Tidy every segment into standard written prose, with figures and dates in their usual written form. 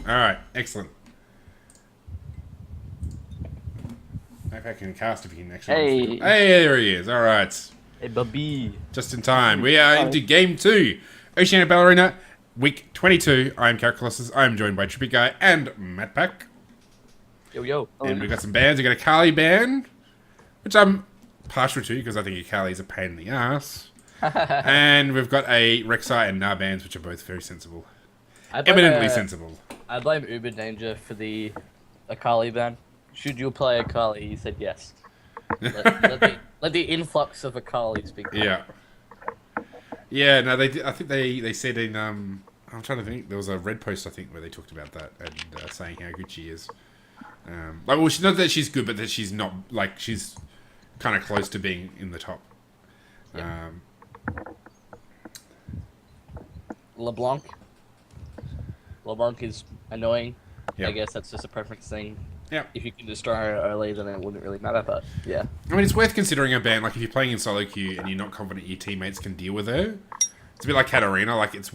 All right, excellent. If I can cast if you can actually. Hey. Hey, there he is. All right. Hey, Bubby. Just in time. We are into game 2. Oceania Ballerina, week 22. I am Caracolussus. I am joined by Trippy Guy and Matt Pack. Yo, yo. And we've got some bands. We've got a Kali band, which I'm partial to because I think Kali's a pain in the ass. And we've got a Rek'Sai and Na bands, which are both very sensible. Eminently sensible. I blame Uber Danger for the Akali ban. Should you play Akali? He said yes. Let the influx of Akali speak. Yeah. Yeah, no, I think they said in, I'm trying to think, there was a Red post, I think, where they talked about that and saying how good she is. Well, she's not that she's good, but that she's not, she's kind of close to being in the top. Yep. LeBlanc is annoying. Yep. I guess that's just a preference thing. Yeah. If you can destroy her early, then it wouldn't really matter, but yeah. I mean, it's worth considering a ban, if you're playing in solo queue and you're not confident your teammates can deal with her. It's a bit like Katarina, it's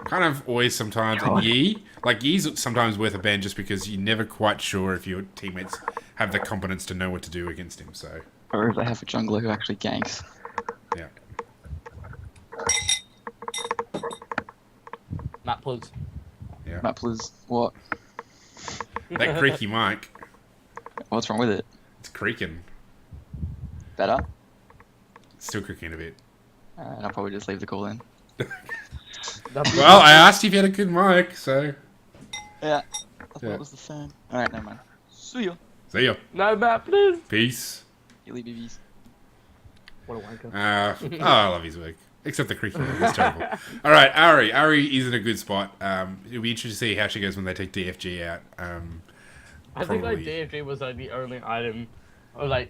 kind of always sometimes, and Yi. Yi's sometimes worth a ban just because you're never quite sure if your teammates have the competence to know what to do against him, so. Or if they have a jungler who actually ganks. Yeah. Matt, please. Yeah. Matt, please, what? That creaky mic, What's wrong with it? it's creaking. Better? It's still creaking a bit. And I'll probably just leave the call in. Well, I asked you if you had a good mic, so. Yeah. I thought Yeah. it was the same. Alright, never mind. See ya. See ya. No, Matt, please. Peace. Illy BBs. What a wanker. I love his work. Except the creaking. It's terrible. All right, Ari. Ari is in a good spot. It'll be interesting to see how she goes when they take DFG out. I think probably. DFG was the only item, or the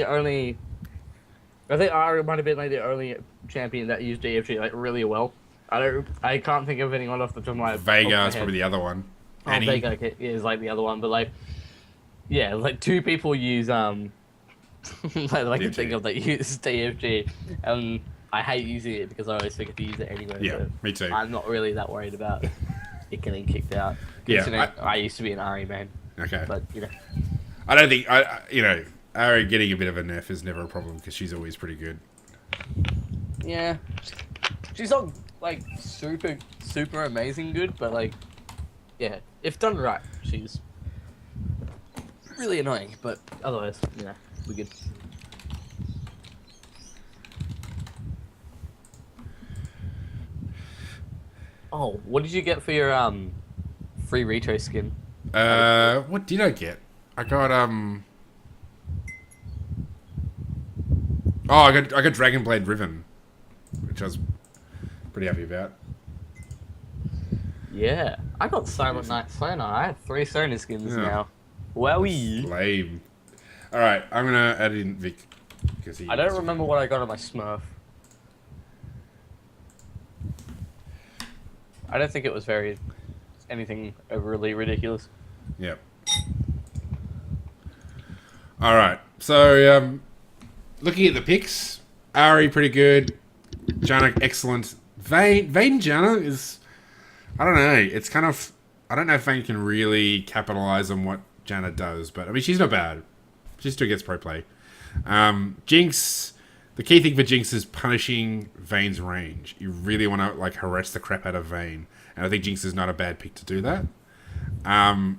only. I think Ari might have been the only champion that used DFG really well. I can't think of anyone off the top of my Veigar is probably the other one. Oh, Annie. Veigar is the other one, but yeah, two people use I can think of that use DFG, and I hate using it because I always forget to use it anyway. Yeah, so me too. I'm not really that worried about it getting kicked out. Yeah, Considering I used to be an Ari man, Okay. but I don't think Ari getting a bit of a nerf is never a problem because she's always pretty good. yeah, she's not super amazing good, but yeah, if done right, she's really annoying. But otherwise, we're good. Oh, what did you get for your free retro skin? What did I get? I got Oh, I got Dragonblade Riven, which I was pretty happy about. Yeah, I got Silent Night Sona. I have 3 Sona skins Yeah. now. Wowie! Lame. All right, I'm gonna add in Vic because he. I don't remember what I got on my Smurf. I don't think it was anything overly ridiculous. Yep. All right. So, looking at the picks, Ari pretty good, Janna excellent. Vayne Janna is, I don't know. It's kind of, I don't know if Vayne can really capitalize on what Janna does, but I mean she's not bad. She still gets pro play. Jinx. The key thing for Jinx is punishing Vayne's range. You really want to harass the crap out of Vayne, and I think Jinx is not a bad pick to do that. Now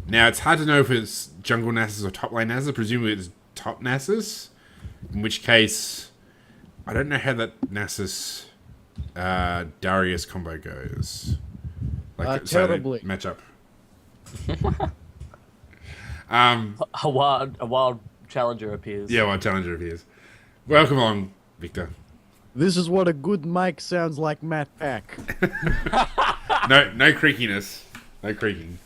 it's hard to know if it's jungle Nasus or top lane Nasus. Presumably it's top Nasus, in which case I don't know how that Nasus Darius combo goes. Terribly. Matchup. A wild challenger appears. Yeah, well, challenger appears. Welcome along, Victor. This is what a good mic sounds like, Matt Pack. No creakiness. No creaking.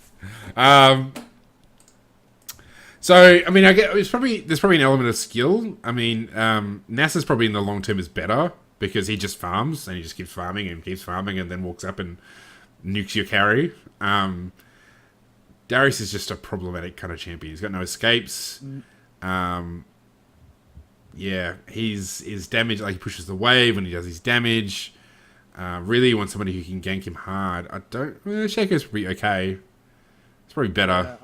So, I mean, I get there's probably an element of skill. I mean, Nasa's probably in the long term is better because he just farms and he just keeps farming and then walks up and nukes your carry. Darius is just a problematic kind of champion. He's got no escapes. Yeah, his damage, he pushes the wave when he does his damage. Really, you want somebody who can gank him hard. I don't. Shaco's probably okay. It's probably better.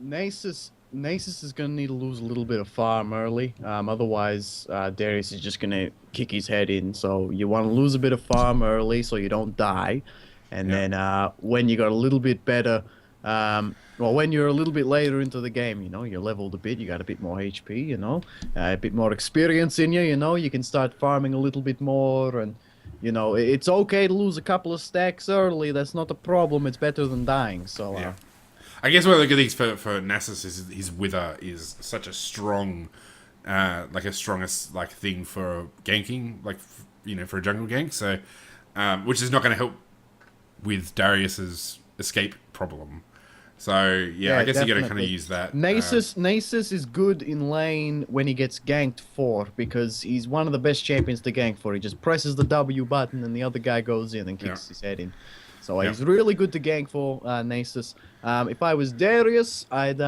Nasus is gonna need to lose a little bit of farm early. Otherwise, Darius is just gonna kick his head in. So you want to lose a bit of farm early so you don't die, and Yeah. then when you got a little bit better, well, when you're a little bit later into the game, you're leveled a bit, you got a bit more HP, a bit more experience in you, you can start farming a little bit more, and it's okay to lose a couple of stacks early. That's not a problem. It's better than dying. So. Yeah. I guess one of the good things for Nasus is his wither is such a strong, like a strongest like thing for ganking, like for a jungle gank. So, which is not going to help with Darius's escape problem. So yeah, I guess you got to kind of use that. Nasus is good in lane when he gets ganked for, because he's one of the best champions to gank for. He just presses the W button and the other guy goes in and kicks his head in. So he's really good to gank for, Nasus. If I was Darius, I'd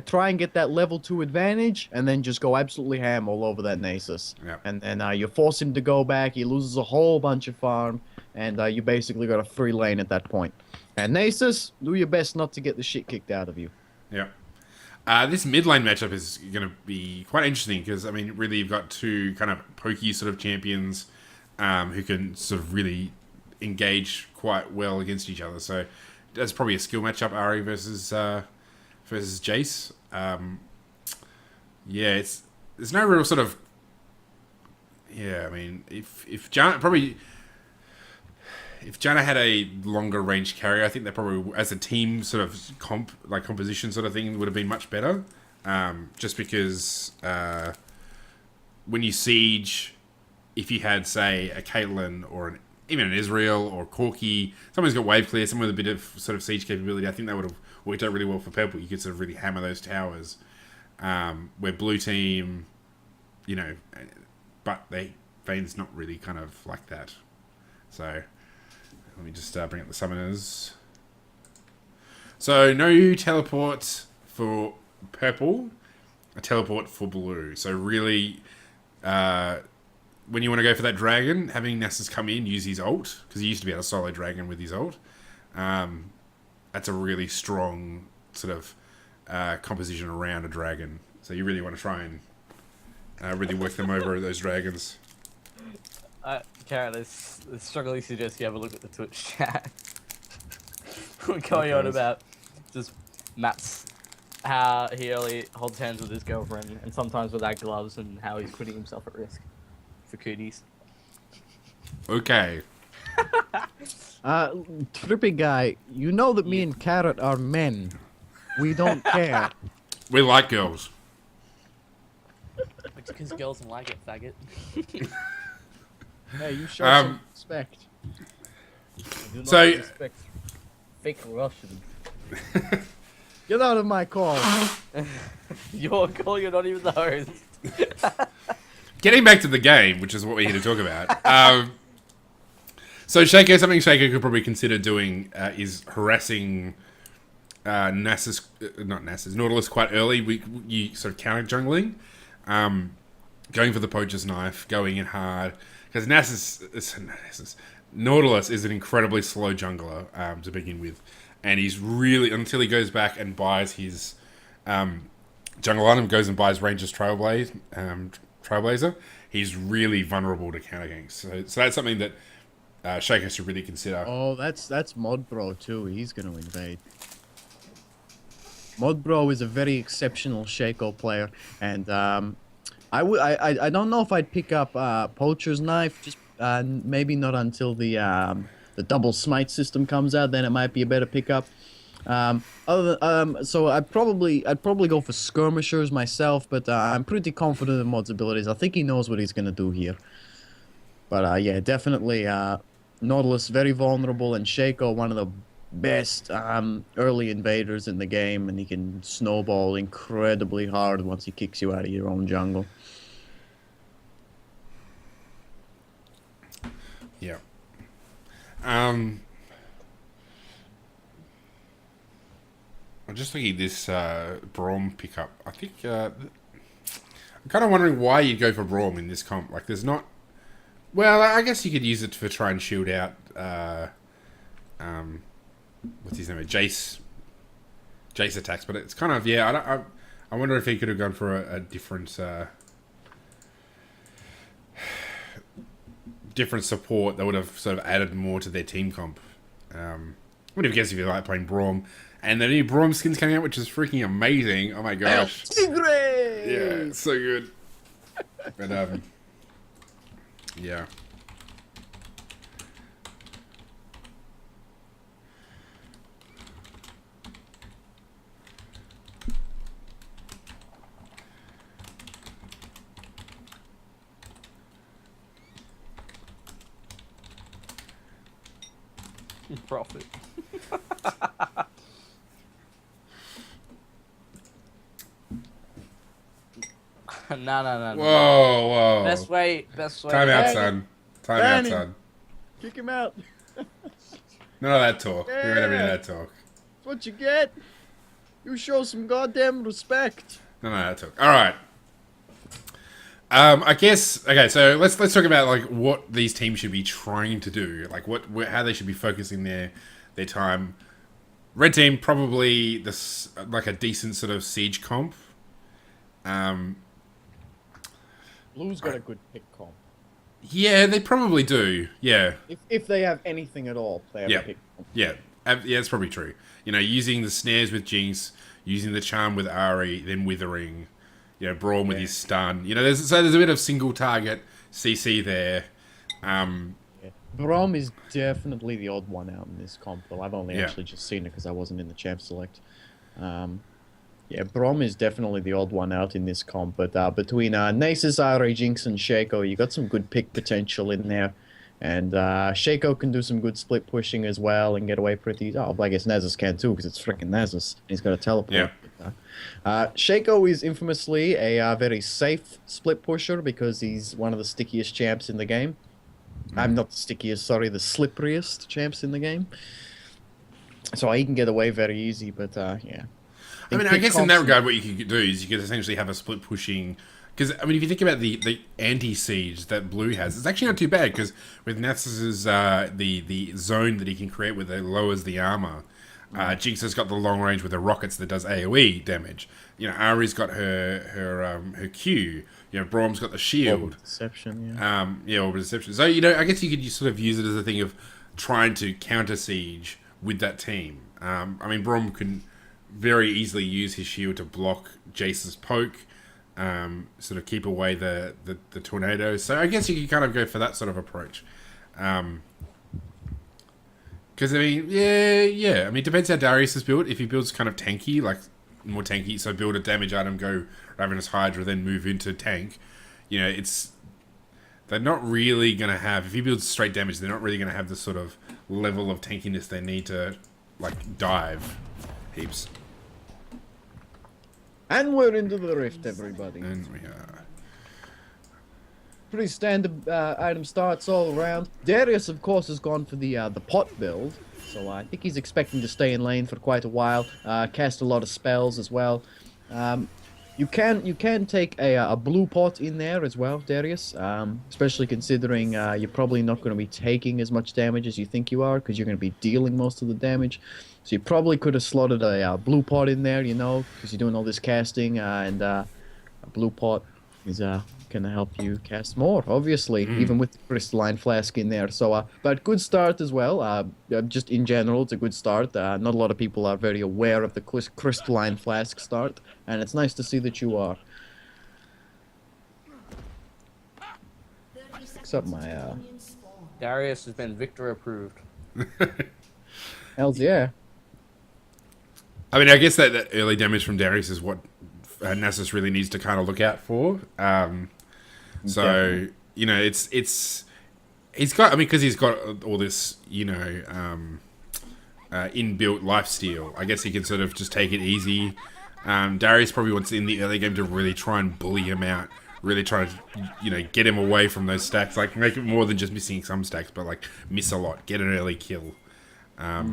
try and get that level 2 advantage and then just go absolutely ham all over that Nasus. Yeah. And then you force him to go back, he loses a whole bunch of farm, and you basically got a free lane at that point. And Nasus, do your best not to get the shit kicked out of you. Yeah. This mid lane matchup is going to be quite interesting because, I mean, really you've got two kind of pokey sort of champions who can sort of really engage quite well against each other. So that's probably a skill matchup, Ari versus Jace. Yeah, there's no real sort of... Yeah, I mean, if Janna had a longer range carry, I think that probably, as a team sort of composition sort of thing, would have been much better. Just because when you siege, if you had, say, a Caitlyn or even an Israel or Corki, someone who's got wave clear, someone with a bit of sort of siege capability, I think that would have worked out really well for purple. You could sort of really hammer those towers. Where blue team, but Vayne's not really kind of like that. So... Let me just bring up the summoners. So, no teleport for purple, a teleport for blue. So, really, when you want to go for that dragon, having Nasus come in, use his ult, because he used to be able to solo dragon with his ult. That's a really strong sort of composition around a dragon. So, you really want to try and really work them over, those dragons. Karen, I strongly suggest you have a look at the Twitch chat. We're going on about just Matt's, how he only holds hands with his girlfriend and sometimes without gloves, and how he's putting himself at risk for cooties. Okay. Trippy guy, you know that me and Carrot are men. We don't care. We like girls. It's because girls don't like it, faggot. Hey, you show some respect. Do not So- respect fake Russian. Get out of my call. You're calling it not even the host. Getting back to the game, which is what we're here to talk about. So Shaco, something Shaco could probably consider doing is harassing Nautilus quite early. You sort of counter jungling, going for the poacher's knife, going in hard, because Nautilus is an incredibly slow jungler to begin with, and he's really, until he goes back and buys his jungle item, goes and buys Ranger's Trailblazer, he's really vulnerable to counter ganks. So that's something that Shaco should really consider. Oh, that's Mod Bro too. He's gonna invade. Mod Bro is a very exceptional Shaco player, and I don't know if I'd pick up Poacher's Knife. Just maybe not until the double smite system comes out. Then it might be a better pickup. So I'd probably go for Skirmishers myself, but I'm pretty confident in Mod's abilities. I think he knows what he's gonna do here. But yeah, definitely Nautilus very vulnerable, and Shaco one of the best early invaders in the game, and he can snowball incredibly hard once he kicks you out of your own jungle. Yeah. I'm just looking at this Braum pickup. I think I'm kind of wondering why you'd go for Braum in this comp. Like, there's not Well, I guess you could use it for try and shield out. What's his name? Jace. Jace attacks, but it's kind of I wonder if he could have gone for a different different support that would have sort of added more to their team comp. I would have guessed if you like playing Braum. And the new Braum skin's coming out, which is freaking amazing. Oh my gosh. Tigre! Yeah, it's so good. But, yeah. Profit. No. Whoa. Best way. Time out, son. Time out, Danny. son. Kick him out. None of that talk. We're going to be that talk. That's what you get. You show some goddamn respect. None of that talk. All right. I guess okay. So let's talk about like what these teams should be trying to do, like how they should be focusing their time. Red team probably this like a decent sort of siege comp. Blue's got a good pick comp. Yeah, they probably do. Yeah, If they have anything at all, they have Yeah. a pick comp. yeah, that's probably true. You know, using the snares with Jinx, using the charm with Ari, then withering. You know, Braum with his stun. You know, there's a bit of single target CC there. Yeah. Braum is definitely the odd one out in this comp, though. I've only actually just seen it because I wasn't in the champ select. Yeah, Braum is definitely the odd one out in this comp, but between Nasus, Ari, Jinx, and Shaco, you got some good pick potential in there. And Shaco can do some good split pushing as well and get away pretty... Oh, I guess Nasus can too, because it's freaking Nasus. He's got a teleport. Yeah. Shaco is infamously a very safe split pusher because he's one of the stickiest champs in the game. I'm not the stickiest, sorry, the slipperiest champs in the game. So he can get away very easy, but yeah. I mean, I guess in that regard, what you could do is you could essentially have a split pushing. Because, I mean, if you think about the anti-siege that Blue has, it's actually not too bad, because with Nasus's, the zone that he can create with it lowers the armor. Jinx has got the long range with the rockets that does AoE damage. You know, Ari's got her Q. You know, Braum's got the shield. Orbital Deception, yeah. Orbital Deception. So, you know, I guess you could sort of use it as a thing of trying to counter siege with that team. I mean, Braum can very easily use his shield to block Jace's poke. Sort of keep away the tornadoes. So I guess you could kind of go for that sort of approach. Because, I mean, yeah. I mean, it depends how Darius is built. If he builds kind of tanky, like more tanky, so build a damage item, go Ravenous Hydra, then move into tank. You know, they're not really going to have, if he builds straight damage, they're not really going to have the sort of level of tankiness they need to, like, dive heaps. And we're into the rift, everybody. And we are. Pretty standard item starts all around. Darius, of course, has gone for the pot build, so I think he's expecting to stay in lane for quite a while. Cast a lot of spells as well. You can take a blue pot in there as well, Darius. Especially considering you're probably not going to be taking as much damage as you think you are, because you're going to be dealing most of the damage. So you probably could have slotted a blue pot in there, you know, because you're doing all this casting, and a blue pot is going to help you cast more, obviously, even with the crystalline flask in there. So, but good start as well. Just in general, it's a good start. Not a lot of people are very aware of the crystalline flask start, and it's nice to see that you are. Except my Darius has been Victor approved. hells yeah. I mean, I guess that early damage from Darius is what Nasus really needs to kind of look out for. So, Definitely. you know, he's got, I mean, because he's got all this, you know, inbuilt lifesteal, I guess he can sort of just take it easy. Darius probably wants in the early game to really try and bully him out, really try to, you know, get him away from those stacks, like make it more than just missing some stacks, but like miss a lot, get an early kill. I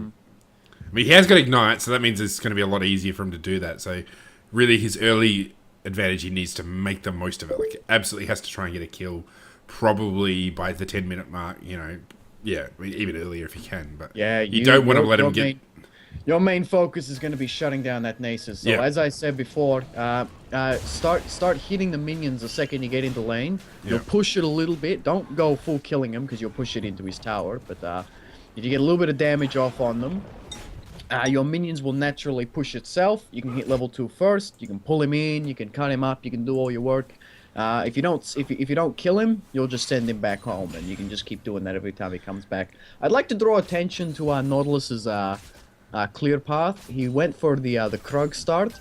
mean, he has got Ignite, so that means it's going to be a lot easier for him to do that. So, really, his early advantage, he needs to make the most of it. Like, absolutely has to try and get a kill probably by the 10-minute mark. You know, yeah, I mean, even earlier if you can. But Yeah, you don't want to let him your get. Your main focus is going to be shutting down that Nasus. So Yeah. as I said before, start hitting the minions the second you get into lane. You'll Yeah. push it a little bit. Don't go full killing him because you'll push it into his tower. But if you get a little bit of damage off on them, your minions will naturally push itself. You can hit level 2 first. You can pull him in. You can cut him up. You can do all your work. If you don't kill him, you'll just send him back home, and you can just keep doing that every time he comes back. I'd like to draw attention to Nautilus's clear path. He went for the Krug start.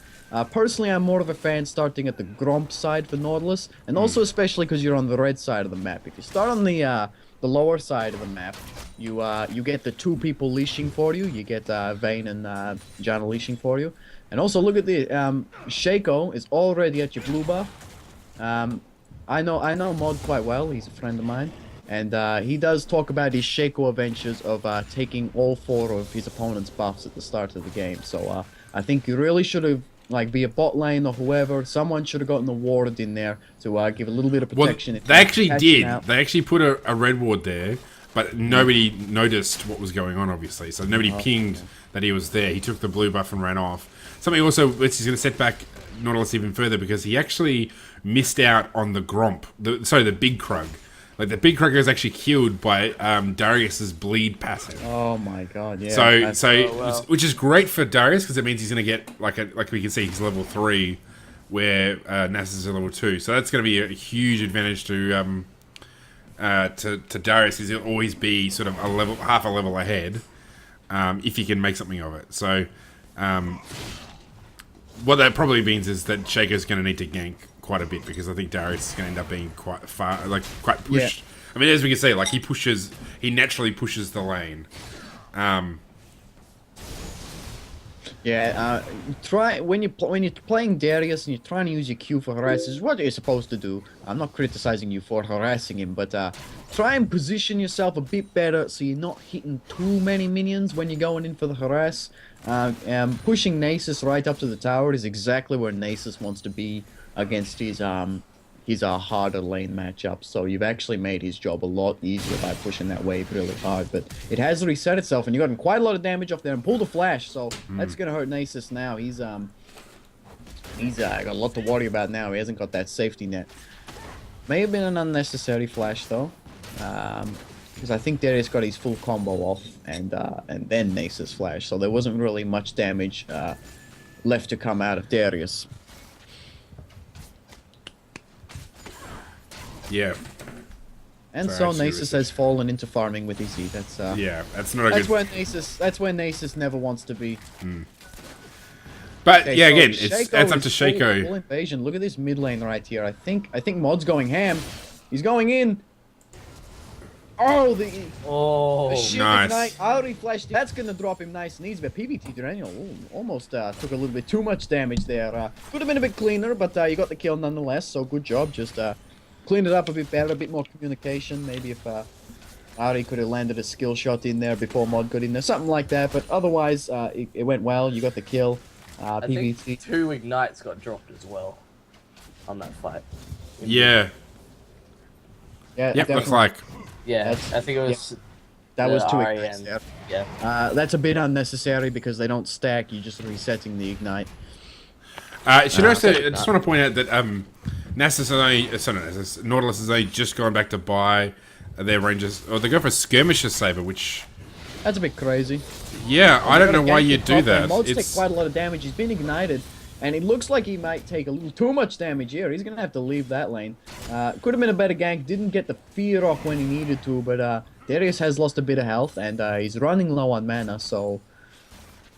Personally, I'm more of a fan starting at the Gromp side for Nautilus, and also especially because you're on the red side of the map. If you start on the lower side of the map, you get the 2 people leashing for you. You get Vayne and Janna leashing for you. And also look at the Shaco is already at your blue buff. I know Mod quite well. He's a friend of mine. And he does talk about his Shaco adventures of taking all 4 of his opponent's buffs at the start of the game. So I think you really should have, like, be a bot lane or whoever. Someone should have gotten a ward in there to give a little bit of protection. Well, they actually did. Out. They actually put a red ward there, but nobody noticed what was going on, obviously. So nobody pinged that he was there. He took the blue buff and ran off. Something also, which is going to set back Nautilus even further, because he actually missed out on the Gromp. The big Krug. Like, the big Krug was actually killed by Darius's bleed passive. Oh my god, yeah. Which is great for Darius, because it means he's going to get, like we can see, he's level 3, where Nasus is level 2. So that's going to be a huge advantage to Darius, because he'll always be sort of half a level ahead, if he can make something of it. So what that probably means is that Shaco's going to need to gank quite a bit, because I think Darius is going to end up being quite pushed. Yeah. I mean, as we can see, like, he naturally pushes the lane. Try when you're playing Darius and you're trying to use your Q for harass. This is what you're supposed to do. I'm not criticizing you for harassing him, but try and position yourself a bit better so you're not hitting too many minions when you're going in for the harass. Pushing Nasus right up to the tower is exactly where Nasus wants to be against his harder lane matchup. So you've actually made his job a lot easier by pushing that wave really hard. But it has reset itself, and you've gotten quite a lot of damage off there and pulled a flash. So that's gonna hurt Nasus now. He's got a lot to worry about now. He hasn't got that safety net. May have been an unnecessary flash though, because I think Darius got his full combo off, and then Nasus flash. So there wasn't really much damage left to come out of Darius. Yeah. And so Nasus has fallen into farming with his E. That's that's not a good. That's where Nasus never wants to be. But Okay, yeah, so again, Shaco that's up to is full Shaco. invasion. Look at this mid lane right here. I think Mod's going ham. He's going in. Oh, the shit nice. ignite. I already flashed. That's gonna drop him nice and easy. But PBT Daniel almost took a little bit too much damage there. Could have been a bit cleaner, but you got the kill nonetheless. So good job. Just cleaned it up a bit better, a bit more communication. Maybe if Ari could have landed a skill shot in there before Mod got in there, something like that. But otherwise, it went well. You got the kill. I PBT. think 2 ignites got dropped as well on that fight. Yeah. Yeah, Yep. Looks definitely. like. Yeah, I think it was. That was too RE ignites, and- yeah. Yeah. That's a bit unnecessary because they don't stack. You're just resetting the ignite. Should I just want to point out that Nautilus has only just gone back to buy their Rangers, or they go for Skirmisher Saber, which, That's a bit crazy. yeah, I don't know why you do that. Mod's take It's, quite a lot of damage. He's been ignited, and it looks like he might take a little too much damage here. He's gonna have to leave that lane. Could have been a better gank. Didn't get the fear off when he needed to, but Darius has lost a bit of health, and he's running low on mana. So,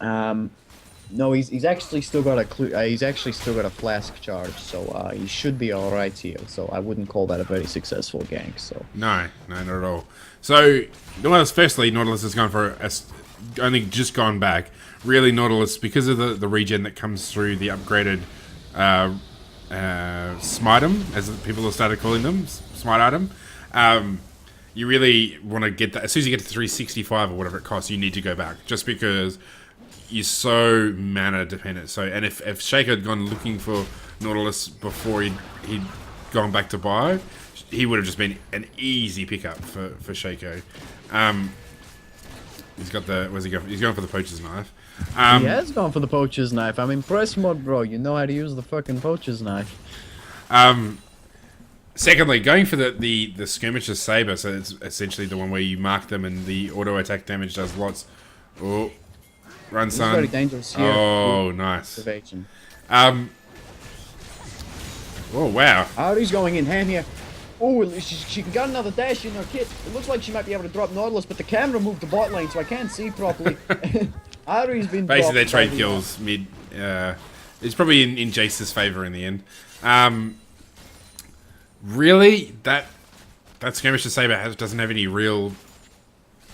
no, he's actually still got a flask charge, so he should be all right here. So I wouldn't call that a very successful gank. So no, not at all. So, Nautilus has gone for only just gone back. Really, Nautilus, because of the regen that comes through the upgraded smite item, as people have started calling them, smite item. You really want to get that. As soon as you get to 365 or whatever it costs, you need to go back, just because you're so mana dependent. So, and if Shaco had gone looking for Nautilus before he'd gone back to buy, he would have just been an easy pickup for Shaco. He's got the where's he going? He's going for the poacher's knife. He has gone for the poacher's knife. I'm impressed, Mod Bro. You know how to use the fucking poacher's knife. Secondly, going for the skirmisher saber, so it's essentially the one where you mark them and the auto attack damage does lots. Oh, run, This is son! very dangerous here. Oh, nice. Evasion. Oh wow! Ari's going in hand here. Oh, she got another dash in her kit. It looks like she might be able to drop Nautilus, but the camera moved the bot lane, so I can't see properly. Ari's been Basically, they dropped trade by the- kills mid. It's probably in Jace's favor in the end. Really, that skirmisher saber doesn't have any real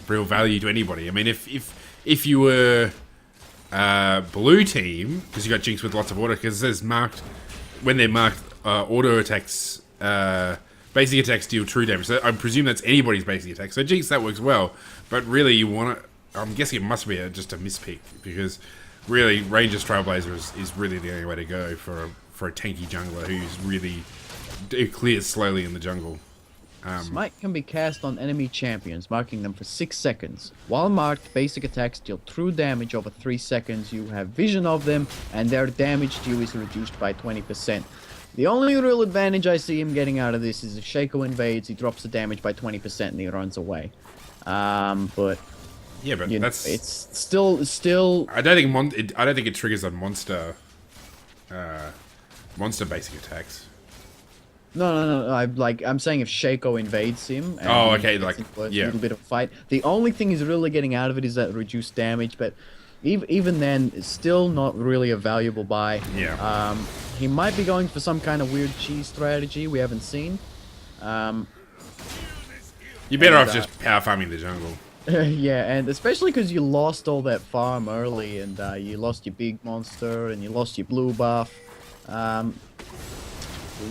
value to anybody. I mean, if you were blue team, because you got Jinx with lots of auto, because it says marked when they're marked auto attacks. Basic attacks deal true damage. So I presume that's anybody's basic attack. So Jinx, that works well. But really, you want to... I'm guessing it must be just a mispick. Because really, Ranger's Trailblazer is really the only way to go for a tanky jungler who's really... It clears slowly in the jungle. Smite can be cast on enemy champions, marking them for 6 seconds. While marked, basic attacks deal true damage over 3 seconds. You have vision of them, and their damage to you is reduced by 20%. The only real advantage I see him getting out of this is if Shaco invades, he drops the damage by 20% and he runs away. But yeah, but it's still. I don't think it triggers on monster basic attacks. No. I'm saying if Shaco invades him. And Oh, he okay, gets like, into a yeah. little bit of a fight. The only thing he's really getting out of it is that reduced damage, but even then, it's still not really a valuable buy. Yeah. He might be going for some kind of weird cheese strategy we haven't seen. You're better and, off just power farming the jungle. Yeah, and especially because you lost all that farm early, and you lost your big monster, and you lost your blue buff.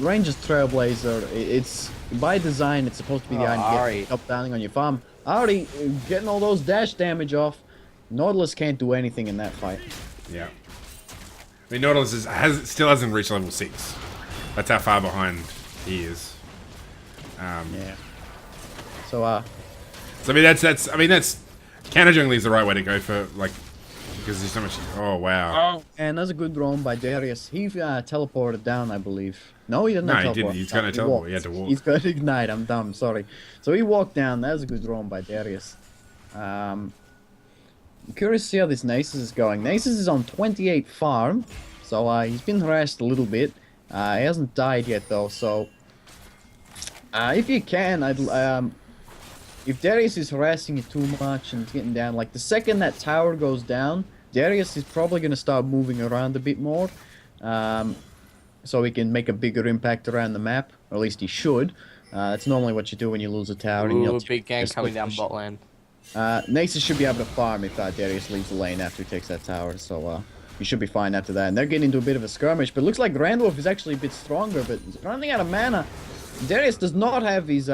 Ranger's Trailblazer, it's by design, it's supposed to be the item to Ari. get up downing on your farm. Ari, getting all those dash damage off. Nautilus can't do anything in that fight. Yeah. I mean, Nautilus still hasn't reached level 6. That's how far behind he is. Yeah. So, So I mean that's counter jungling is the right way to go for, like, because there's so much. Oh wow. and that's a good roam by Darius. He teleported down, I believe. No, he didn't. No, he teleport. didn't. He's gonna teleport. He had to walk. He's got to ignite. I'm dumb. Sorry. So he walked down. That was a good roam by Darius. I'm curious to see how this Nasus is going. Nasus is on 28 farm, so he's been harassed a little bit. He hasn't died yet though. So if you can, if Darius is harassing you too much and getting down, like the second that tower goes down, Darius is probably going to start moving around a bit more. So he can make a bigger impact around the map, or at least he should. That's normally what you do when you lose a tower. and Ooh, you big gang coming down bot lane. Nasus should be able to farm if Darius leaves the lane after he takes that tower, so he should be fine after that. And they're getting into a bit of a skirmish, but it looks like Randolph is actually a bit stronger, but he's running out of mana. Darius does not have his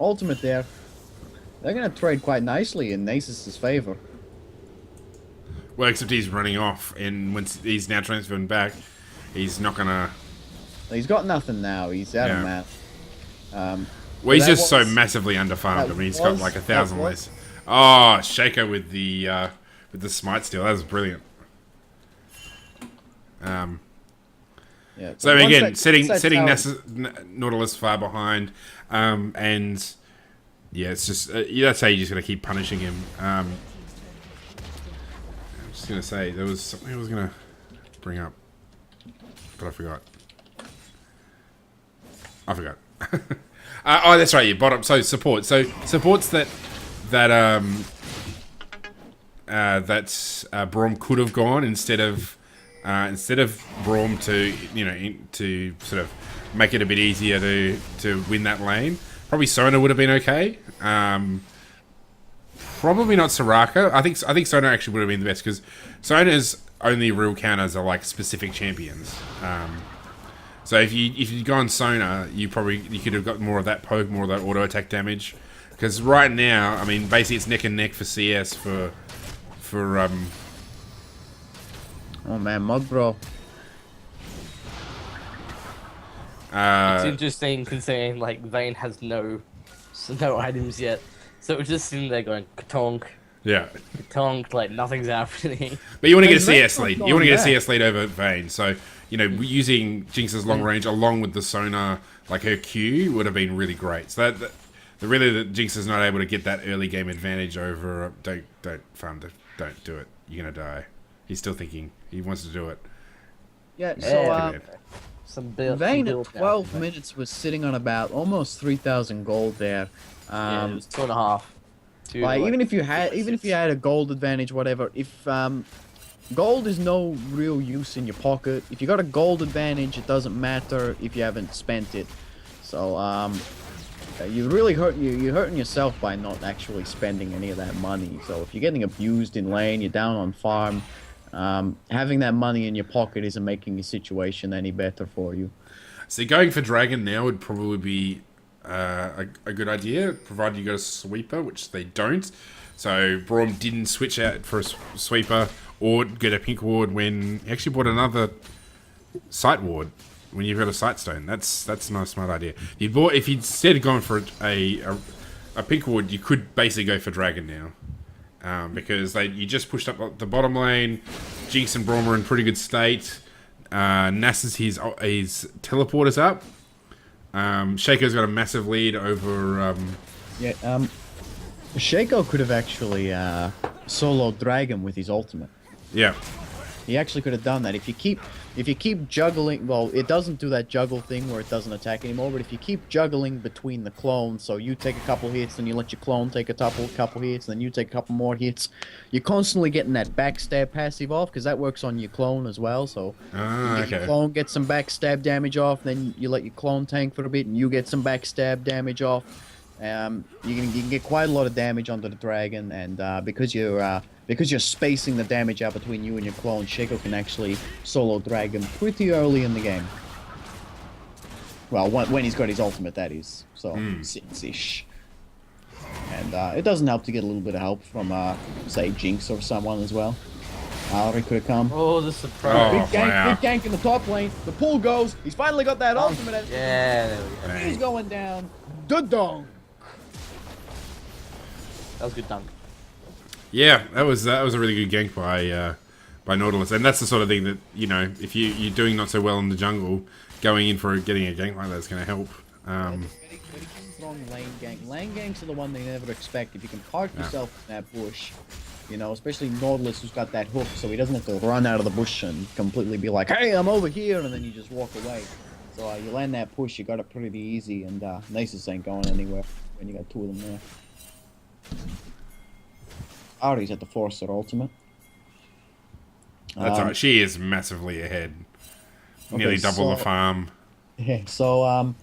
ultimate there. They're going to trade quite nicely in Nasus' favor. Well, except he's running off, and once he's now transferring back, he's not gonna. He's got nothing now. He's out of Yeah. mana. Well, he's that just so was- massively underfarmed. I mean, he's got was- like that 1,000 was- less. Oh, Shaco with the smite steal. That was brilliant. Yeah. So once again, that- setting once that tower- Nautilus far behind, and yeah, it's just that's how you're just gonna keep punishing him. I'm just gonna say there was something I was gonna bring up, but I forgot. Oh, that's right. Yeah, bottom. So support. So supports that Braum could have gone instead of Braum to sort of make it a bit easier to win that lane. Probably Sona would have been okay. Probably not Soraka. I think Sona actually would have been the best because Sona's only real counters are like specific champions. So if you'd gone Sona, you could have got more of that poke, more of that auto attack damage. Because right now, I mean, basically it's neck and neck for CS for Oh man, Mod Bro. It's interesting considering like Vayne has no items yet, so we're just sitting there going katonk, Yeah. katonk, like nothing's happening. But you want to get a Is CS that lead. not You want to get a bad? CS lead over Vayne. So, using Jinx's long range along with the sonar, like her Q, would have been really great. So that Jinx is not able to get that early game advantage over. Don't farm. Don't do it. You're gonna die. He's still thinking. He wants to do it. Yeah, Yeah. so Some build. Vayne some at build 12 now. minutes was sitting on about almost 3,000 gold there. Yeah, it was 2.5. Like even if you had a gold advantage, whatever. If gold is no real use in your pocket. If you got a gold advantage, it doesn't matter if you haven't spent it. So you really you're hurting yourself by not actually spending any of that money. So if you're getting abused in lane, you're down on farm. Having that money in your pocket isn't making your situation any better for you. See, going for Dragon now would probably be a good idea, provided you got a sweeper, which they don't. So Braum didn't switch out for a sweeper or get a pink ward when he actually bought another sight ward when you've got a sight stone. That's not a smart idea. If he'd instead gone for a pink ward, you could basically go for Dragon now. Because you just pushed up the bottom lane. Jinx and Braum are in pretty good state. Nasus, his teleporter's up. Shaco's got a massive lead over. Shaco could have actually soloed Dragon with his ultimate. Yeah. He actually could have done that. If you keep juggling, well, it doesn't do that juggle thing where it doesn't attack anymore. But if you keep juggling between the clones, so you take a couple hits, then you let your clone take a couple hits, then you take a couple more hits, you're constantly getting that backstab passive off because that works on your clone as well. So your clone gets some backstab damage off, then you let your clone tank for a bit, and you get some backstab damage off. You can get quite a lot of damage onto the dragon, and because you're spacing the damage out between you and your clone, Shaco can actually solo dragon pretty early in the game. Well, when he's got his ultimate, that is. So, since-ish. And it doesn't help to get a little bit of help from, say, Jinx or someone as well. Ari could have come. Oh, the surprise! Big gank in the top lane. The pull goes. He's finally got that ultimate. Yeah, there we go. He's going down. Dudong. That was a good dunk. Yeah, that was a really good gank by Nautilus, and that's the sort of thing that if you're doing not so well in the jungle, going in for getting a gank like that is going to help. Strong lane ganks are the one they never expect. If you can park yourself in that bush, especially Nautilus, who's got that hook, so he doesn't have to run out of the bush and completely be like, "Hey, I'm over here," and then you just walk away. So you land that push, you got it pretty easy, and Nasus ain't going anywhere when you got two of them there. Ari's at the Forcer ultimate. That's alright. She is massively ahead. Nearly double the farm. Yeah, so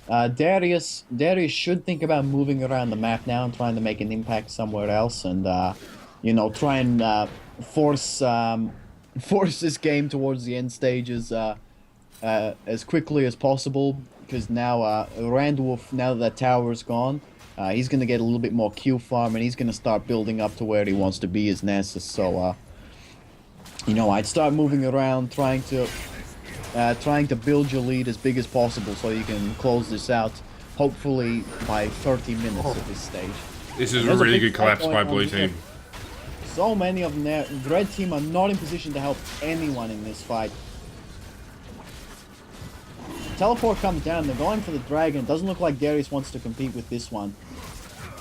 Darius should think about moving around the map now and trying to make an impact somewhere else, and try and force this game towards the end stages as quickly as possible. Because now Randwolf, now that tower's gone, he's going to get a little bit more Q farm, and he's going to start building up to where he wants to be as Nasus. So, I'd start moving around, trying to build your lead as big as possible so you can close this out, hopefully by 30 minutes at this stage. This is a really good collapse by blue team. So many of them there. Red team are not in position to help anyone in this fight. Teleport comes down, they're going for the dragon. It doesn't look like Darius wants to compete with this one.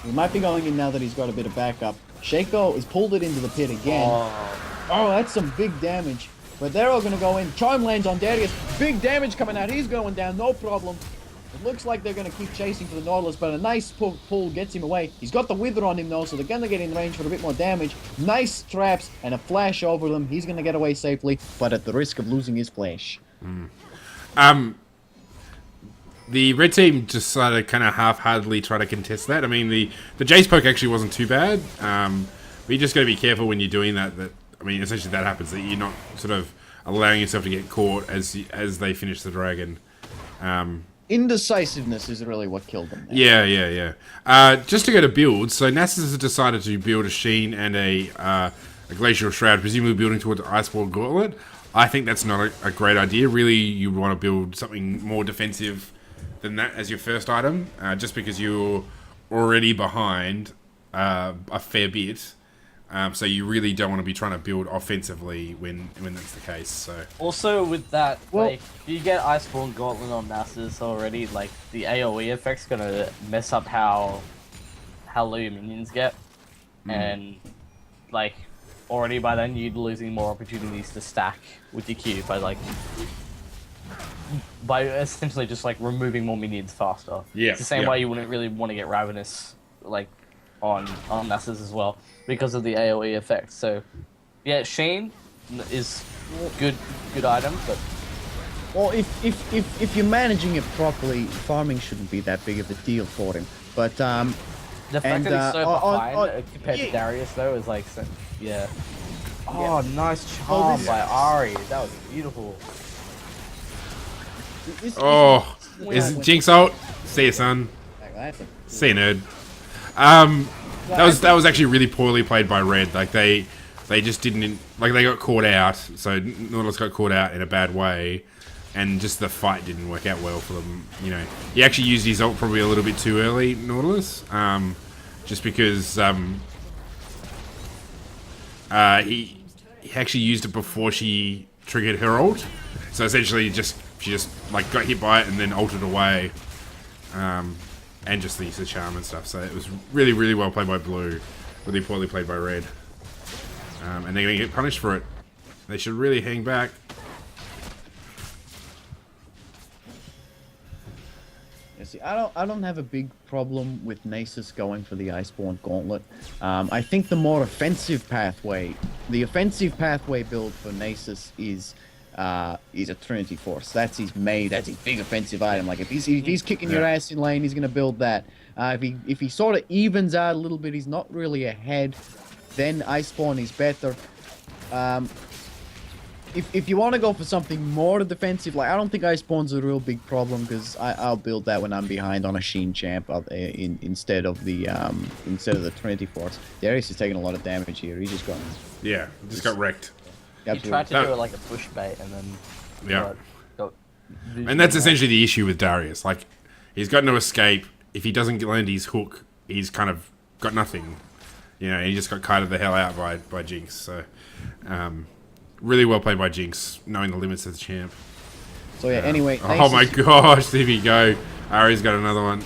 He might be going in now that he's got a bit of backup. Shaco has pulled it into the pit again. Oh, that's some big damage. But they're all going to go in. Charm lands on Darius. Big damage coming out. He's going down, no problem. It looks like they're going to keep chasing for the Nautilus, but a nice pull gets him away. He's got the Wither on him though, so they're going to get in range for a bit more damage. Nice traps and a flash over them. He's going to get away safely, but at the risk of losing his flash. The red team decided to kind of half-heartedly try to contest that. I mean, the Jace poke actually wasn't too bad. But you just got to be careful when you're doing that. Essentially that happens, that you're not sort of allowing yourself to get caught as they finish the dragon. Indecisiveness is really what killed them there. Yeah. Just to go to build, so Nasus has decided to build a Sheen and a Glacial Shroud, presumably building towards Iceborne Gauntlet. I think that's not a great idea. Really, you want to build something more defensive than that as your first item, just because you're already behind a fair bit. So you really don't want to be trying to build offensively when that's the case. So Also with that, Well- like, if you get Iceborne Gauntlet on Nasus already, like, the AoE effect's gonna mess up how low your minions get. And, like, already by then you're losing more opportunities to stack with your Q by essentially just, like, removing more minions faster. Yeah, It's the same yeah. way you wouldn't really want to get Ravenous, like, on Nasus as well, because of the AoE effect. So, yeah, Sheen is good item, but Well, if you're managing it properly, farming shouldn't be that big of a deal for him. But the fact And, that he's so behind compared yeah. to Darius, though, is like, yeah. Oh, nice charm this- by Ari. That was beautiful. oh, is Jinx ult? See you, son. See you, nerd. That was actually really poorly played by Red. Like they just didn't like they got caught out. So Nautilus got caught out in a bad way, and just the fight didn't work out well for them. You know, he actually used his ult probably a little bit too early, Nautilus. Just because he actually used it before she triggered her ult. So essentially, she just like got hit by it and then ulted away. And just the use of charm and stuff. So it was really, really well played by Blue, really poorly played by Red. And they're going to get punished for it. They should really hang back. Yeah, see, I don't have a big problem with Nasus going for the Iceborne Gauntlet. I think the more offensive pathway, the offensive pathway build for Nasus is a Trinity Force. That's his big offensive item. Like if he's kicking your ass in lane, he's gonna build that. If he sort of evens out a little bit, he's not really ahead, then Iceborne is better. If you want to go for something more defensive, like I don't think Iceborne's a real big problem because I'll build that when I'm behind on a Sheen champ instead of the Trinity Force. Darius is taking a lot of damage here. He's just Got wrecked. He tried to do it like a push bait and then got And that's essentially the issue with Darius. Like, he's got no escape. If he doesn't land his hook, he's kind of got nothing. You know, he just got kited the hell out by Jinx. So, really well played by Jinx, knowing the limits of the champ. So yeah, anyway. Oh my gosh, there we go. Ari's got another one.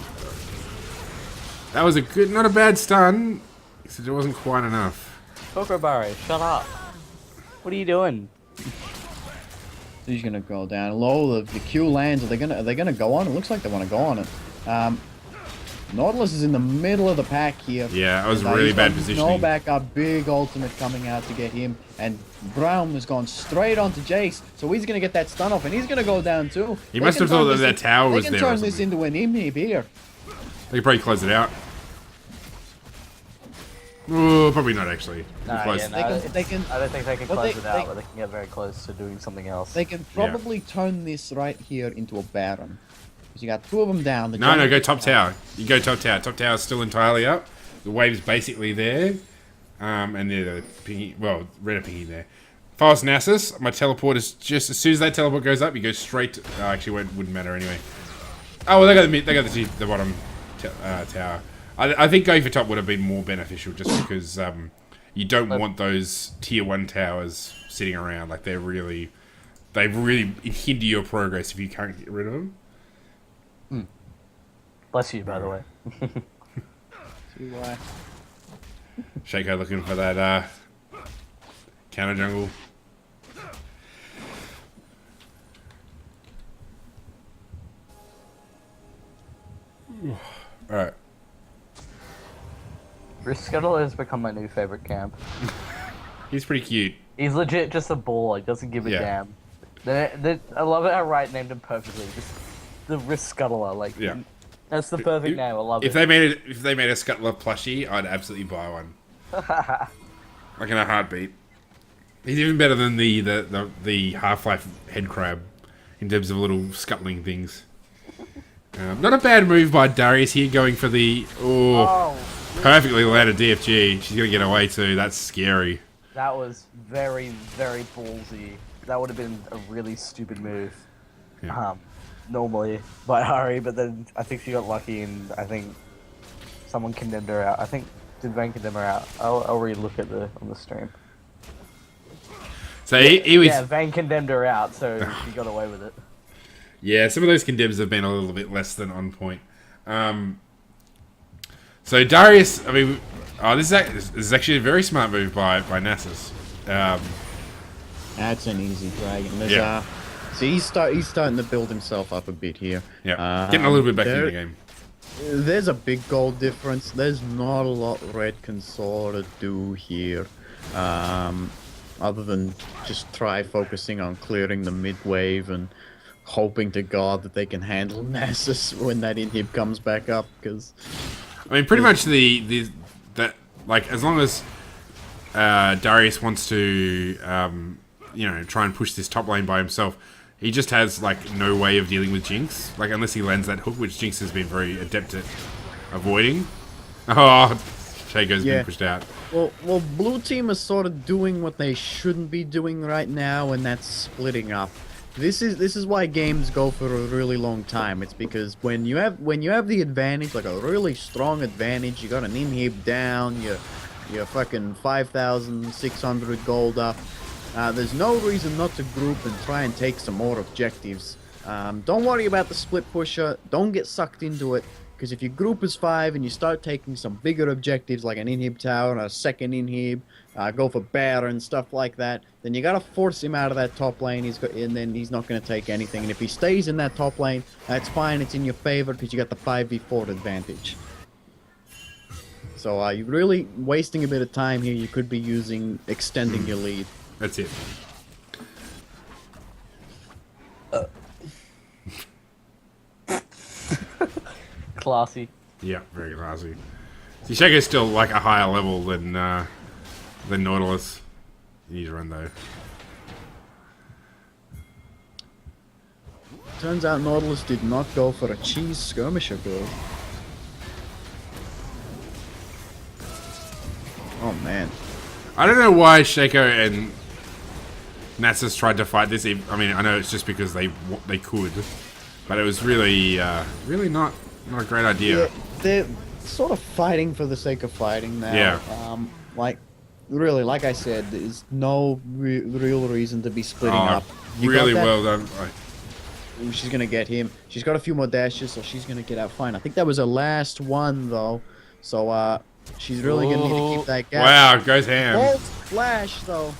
That was not a bad stun, except it wasn't quite enough. Barry, shut up. What are you doing? He's gonna go down low. The Q lands. Are they gonna go on? It looks like they want to go on it. Nautilus is in the middle of the pack here. Yeah, that was And, really he's bad got positioning. No backup, big ultimate coming out to get him, and Brown has gone straight onto Jace, so he's gonna get that stun off, and he's gonna go down too. He must have thought that their tower was there. there They or can turn this something. into an inhib here. They could probably close it out. Oh, probably not actually. Nah, Close. yeah, no, They can- I don't think they can but close they- it out, they- but they can get very close to doing something else. They can probably turn this right here into a Baron. Because you got two of them down. The No, jungle- go top tower. You go top tower. Top tower's still entirely up. The wave's basically there. And they're pinging. Well, red are pinging there. If I was Nasus, my teleport is just as soon as that teleport goes up, you go straight to. Actually, it wouldn't matter anyway. Oh, well, they got the bottom tower. I think going for top would have been more beneficial just because you don't want those tier 1 towers sitting around. Like, they really hinder your progress if you can't get rid of them. Bless you, by the way. See why. Shaco looking for that counter jungle. Alright. Riscuttle has become my new favorite camp. He's pretty cute. He's legit just a ball. He doesn't give a Yeah. damn. I love it how Wright named him perfectly. Just the Riscuttler, like Yeah. that's the perfect If- name. I love If it. they made a Scuttler plushie, I'd absolutely buy one. Like in a heartbeat. He's even better than the Half-Life head crab in terms of little scuttling things. Not a bad move by Darius here, going for the perfectly landed DFG. She's gonna get away too. That's scary. That was very, very ballsy. that would have been a really stupid move. Yeah. Normally by Ari, but then I think she got lucky, and I think someone condemned her out. I think did Vayne condemn her out? I'll re-look at the on the stream. So he was. Yeah, Vayne condemned her out, so she got away with it. Yeah, some of those condemns have been a little bit less than on point. So Darius, I mean, this is actually a very smart move by Nasus. That's an easy dragon. There's, Yeah. See, he's starting to build himself up a bit here. Yeah, getting a little bit back into the game. There's a big goal difference. There's not a lot Red can sort of do here, other than just try focusing on clearing the mid wave and hoping to God that they can handle Nasus when that inhib comes back up. Because I mean, pretty much that like as long as Darius wants to you know, try and push this top lane by himself, he just has like no way of dealing with Jinx, like unless he lands that hook, which Jinx has been very adept at avoiding. Oh, Shaco's been pushed out. well, blue team is sort of doing what they shouldn't be doing right now, and that's splitting up. This is why games go for a really long time. It's because when you have the advantage, like a really strong advantage, you got an inhib down, you're fucking 5,600 gold up. There's no reason not to group and try and take some more objectives. Don't worry about the split pusher. Don't get sucked into it. Because if your group is 5 and you start taking some bigger objectives like an inhib tower, a second inhib, go for Baron, stuff like that, then you gotta force him out of that top lane. And then he's not gonna take anything. And if he stays in that top lane, that's fine. It's in your favor because you got the 5v4 advantage. So you're really wasting a bit of time here. You could be extending your lead. That's it. Classy. Yeah, very classy. See, Shaco's still like a higher level than Nautilus. You need to run though. Turns out Nautilus did not go for a cheese skirmisher build. Oh man. I don't know why Shaco and Nasus tried to fight this. I mean, I know it's just because they could, but it was really not a great idea. Yeah, they're sort of fighting for the sake of fighting now. Yeah. Like, really, like I said, there's no real reason to be splitting up. You Really got that- well done. She's gonna get him. She's got a few more dashes, so she's gonna get out fine. I think that was her last one, though. So, she's really gonna need to keep that gap. Wow, goes ham. Bolt flash, though.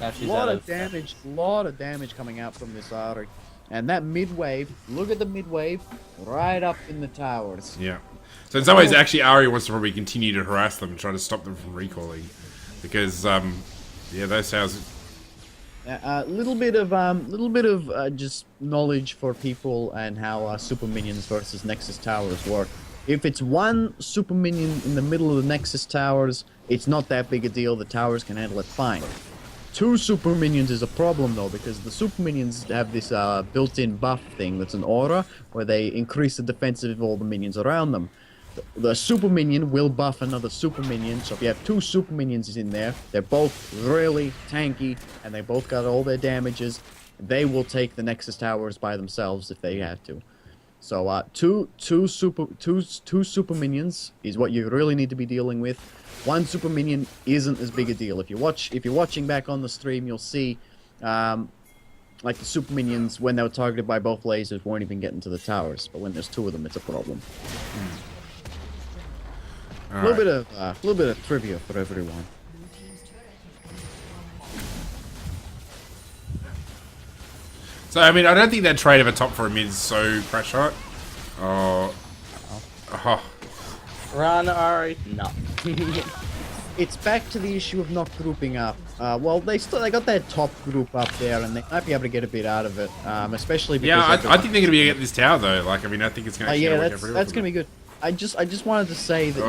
Now she's Lot out of damage coming out from this Ari. And that mid wave, look at the mid wave, right up in the towers. Yeah. So in some ways, actually, Ari wants to probably continue to harass them and try to stop them from recalling, because yeah, those towers. A little bit of just knowledge for people and how super minions versus Nexus towers work. If it's one super minion in the middle of the Nexus towers, it's not that big a deal. The towers can handle it fine. 2 super minions is a problem though, because the super minions have this built-in buff thing that's an aura, where they increase the defensive of all the minions around them. The super minion will buff another super minion, so if you have 2 super minions in there, they're both really tanky, and they both got all their damages. They will take the Nexus towers by themselves if they have to. So two super minions is what you really need to be dealing with. 1 super minion isn't as big a deal. If you're watching back on the stream, you'll see like the super minions, when they were targeted by both lasers, weren't even getting to the towers. But when there's 2 of them, it's a problem. A little bit of trivia for everyone. So I mean, I don't think that trade of a top for a mid is so crash hot. Oh. Run, Ari. No. It's back to the issue of not grouping up. Well, they got that top group up there, and they might be able to get a bit out of it, especially because. Yeah, I think they're gonna be getting this tower though. Like, I mean, I think it's gonna. Yeah, that's gonna be good. I just wanted to say that.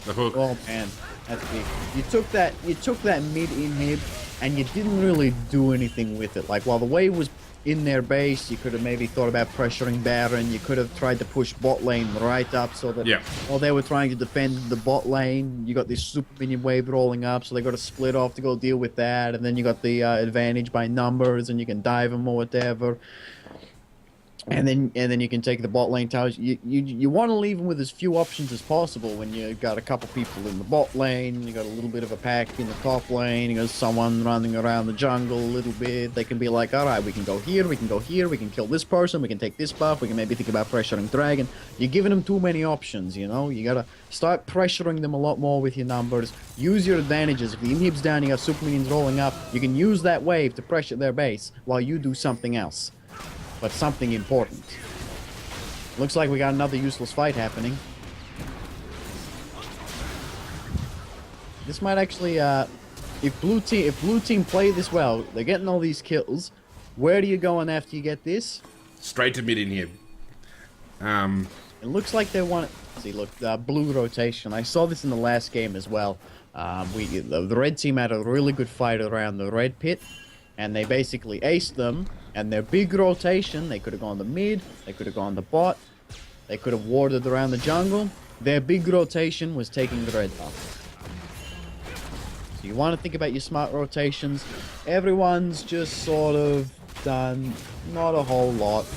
The hook. Oh man, that's big. You took that mid inhib, and you didn't really do anything with it. Like, while the wave was in their base, you could have maybe thought about pressuring Baron. You could have tried to push bot lane right up so that while they were trying to defend the bot lane, you got this super minion wave rolling up, so they got to split off to go deal with that, and then you got the advantage by numbers, and you can dive them or whatever. And then you can take the bot lane towers. You want to leave them with as few options as possible when you got a couple people in the bot lane, you got a little bit of a pack in the top lane, you got someone running around the jungle a little bit. They can be like, all right, we can go here, we can go here, we can kill this person, we can take this buff, we can maybe think about pressuring Dragon. You're giving them too many options, you know? You gotta start pressuring them a lot more with your numbers. Use your advantages. If the inhib's down, you got super minions rolling up, you can use that wave to pressure their base while you do something else. But something important. Looks like we got another useless fight happening. This might actually, if blue team play this well, they're getting all these kills. Where do you go on after you get this? Straight to mid in here. It looks like they want. See, look, blue rotation. I saw this in the last game as well. The red team had a really good fight around the red pit, and they basically aced them. And their big rotation, they could have gone to mid, they could have gone to bot, they could have warded around the jungle. Their big rotation was taking the red buff. So you want to think about your smart rotations. Everyone's just sort of done not a whole lot.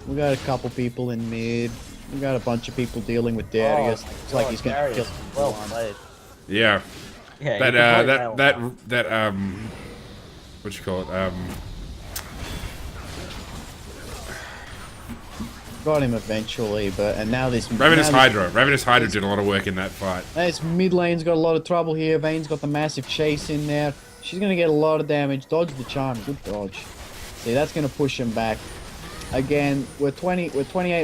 We got a couple people in mid. We got a bunch of people dealing with Darius. Looks like he's gonna kill well played. Yeah. Yeah. That what you call it? Got him eventually, and now this Ravenous Hydra did a lot of work in that fight. This mid lane's got a lot of trouble here. Vayne's got the massive chase in there. She's gonna get a lot of damage. Dodge the charm, good dodge. See, that's gonna push him back. Again, we're 28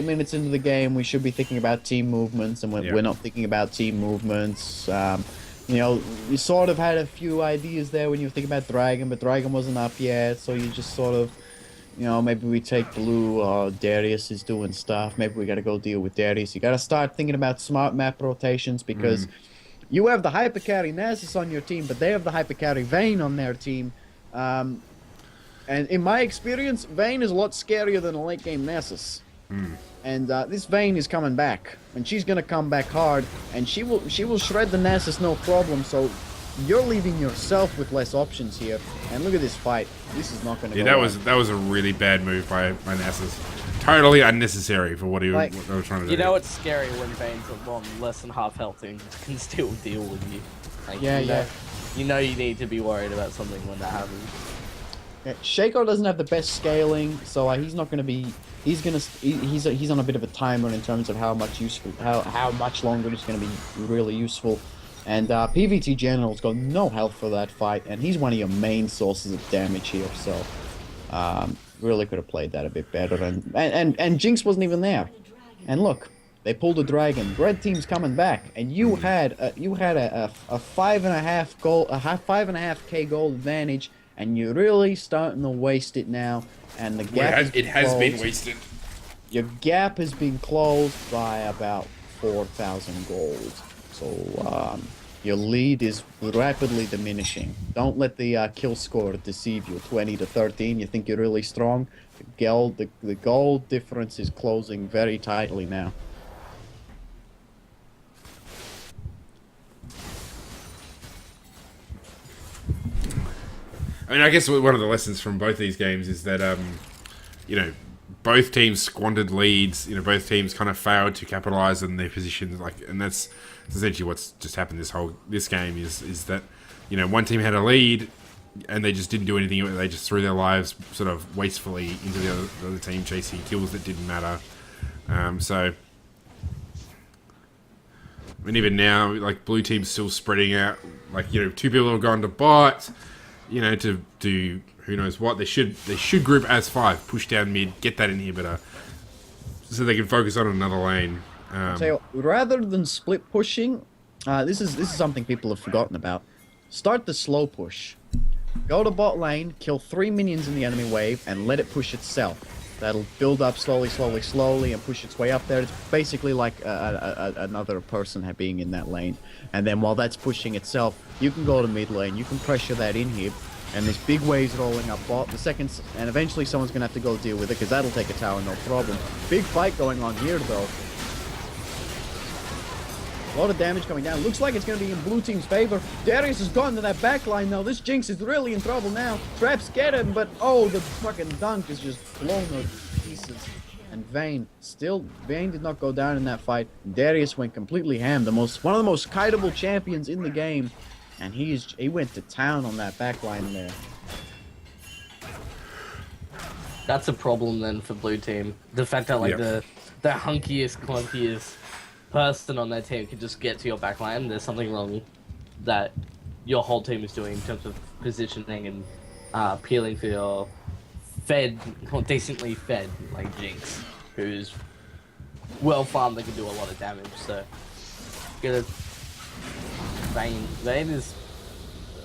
minutes into the game. We should be thinking about team movements, and we're not thinking about team movements. You know, you sort of had a few ideas there when you were thinking about Dragon, but Dragon wasn't up yet, so you just sort of, you know, maybe we take blue, Darius is doing stuff, maybe we gotta go deal with Darius. You gotta start thinking about smart map rotations, because you have the hyper carry Nasus on your team, but they have the hyper carry Vayne on their team. And in my experience, Vayne is a lot scarier than a late game Nasus. And this Vayne is coming back, and she's gonna come back hard, and she will shred the Nasus no problem. So you're leaving yourself with less options here. And look at this fight. This is not gonna go well. That was a really bad move by Nasus. Totally unnecessary for what they were trying to do. You know it's scary when Vayne's on less than half health and can still deal with you. Like, you know you need to be worried about something when that happens. Yeah, Shaco doesn't have the best scaling, so he's not going to be. He's on a bit of a timer in terms of how much longer he's going to be really useful. And PVT General's got no health for that fight, and he's one of your main sources of damage here. So really could have played that a bit better. And Jinx wasn't even there. And look, they pulled a dragon. Red team's coming back, and you had a 5.5K gold advantage. And you're really starting to waste it now, and the gap has been wasted. Your gap has been closed by about 4,000 gold. So your lead is rapidly diminishing. Don't let the kill score deceive you. 20 to 13. You think you're really strong? The gold difference is closing very tightly now. I mean, I guess one of the lessons from both these games is that, you know, both teams squandered leads. You know, both teams kind of failed to capitalize on their positions. And that's essentially what's just happened this game is that, you know, one team had a lead and they just didn't do anything. They just threw their lives sort of wastefully into the other team, chasing kills that didn't matter. So, I mean, even now, like, blue team's still spreading out. Like, you know, 2 people have gone to bot. You know, to do who knows what. They should group as 5, push down mid, get that inhibitor, so they can focus on another lane. So rather than split pushing, this is something people have forgotten about. Start the slow push. Go to bot lane, kill 3 minions in the enemy wave, and let it push itself. That'll build up slowly, and push its way up there. It's basically like another person being in that lane. And then while that's pushing itself, you can go to mid lane, you can pressure that inhib, And there's big waves rolling up bot. And eventually someone's going to have to go deal with it, because that'll take a tower, no problem. Big fight going on here, though. A lot of damage coming down. Looks like it's going to be in blue team's favor. Darius has gone to that backline now. This Jinx is really in trouble now. Traps get him, but oh, the fucking dunk is just blown to pieces. And Vayne did not go down in that fight. Darius went completely ham. One of the most kiteable champions in the game. And he went to town on that backline there. That's a problem then for blue team. The fact that like the hunkiest, clunkiest person on their team can just get to your backline. There's something wrong that your whole team is doing in terms of positioning and peeling for your fed or decently fed like Jinx, who's well farmed that can do a lot of damage. So get a Vayne is.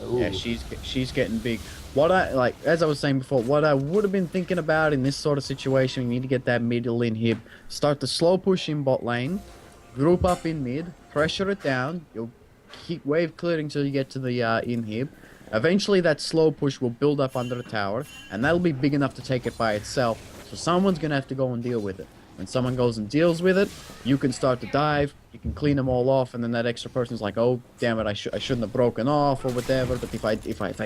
Ooh. Yeah, she's getting big. What as I was saying before, what I would have been thinking about in this sort of situation, you need to get that middle inhib, start the slow push in bot lane, group up in mid, pressure it down. You'll keep wave clearing till you get to the inhib. Eventually, that slow push will build up under the tower, and that'll be big enough to take it by itself. So someone's gonna have to go and deal with it. When someone goes and deals with it, you can start to dive, you can clean them all off, and then that extra person's like, oh, damn it, I shouldn't have broken off or whatever, but if I